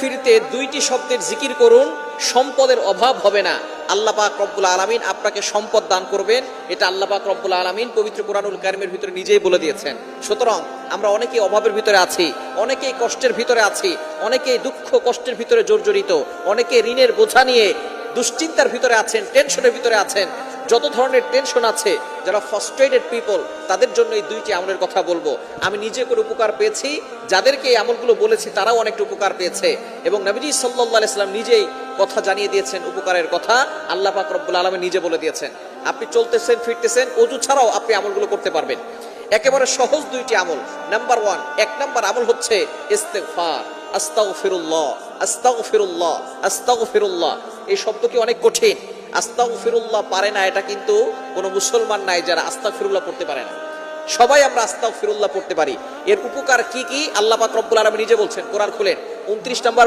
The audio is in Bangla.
ফিরতে দুইটি শব্দের জিকির করুন, সম্পদের অভাব হবে না। আল্লাহ পাক রব্বুল আলামিন আপনাকে সম্পদ দান করবেন, এটা আল্লাহ পাক রব্বুল আলামিন পবিত্র কোরআনুল কারীমের ভিতরে নিজেই বলে দিয়েছেন। সুতরাং আমরা অনেকেই অভাবের ভিতরে আছি, অনেকেই কষ্টের ভিতরে আছি, অনেকেই দুঃখ কষ্টের ভিতরে জর্জরিত, অনেকে ঋণের বোঝা নিয়ে দুশ্চিন্তার ভিতরে আছেন, টেনশনের ভিতরে আছেন। যত ধরনের টেনশন আছে, যারা ফ্রাস্ট্রেটেড পিপল, তাদের জন্য এই দুইটি আমলের কথা বলবো। আমি নিজে করে উপকার পেয়েছি, যাদেরকে এই আমলগুলো বলেছি তারাও অনেকটা উপকার পেয়েছে, এবং নবীজি সাল্লাল্লাহু আলাইহি সাল্লাম নিজেই কথা জানিয়ে দিয়েছেন উপকারের কথা। আল্লাহ পাক রব্বুল আলামিন নিজে বলে দিয়েছেন। আপনি চলতেছেন ফিরতেছেন, ওযু ছাড়াও আপনি আমলগুলো করতে পারবেন। একেবারে সহজ দুইটি আমল। নাম্বার 1, এক নাম্বার আমল হচ্ছে ইস্তেগফার। আস্তাগফিরুল্লাহ, আস্তাগফিরুল্লাহ, আস্তাগফিরুল্লাহ। এই শব্দ কি অনেক কঠিন? আস্তাগফিরুল্লাহ পারে না এটা কিন্তু কোনো মুসলমান নাই যারা আস্তাগফিরুল্লাহ পড়তে পারে না। সবাই আমরা আস্তাগফিরুল্লাহ পড়তে পারি। এর উপকার কি কি আল্লাহ পাক রব্বুল আলামিন নিজে বলছেন। কোরআন খুলেন 29 নম্বর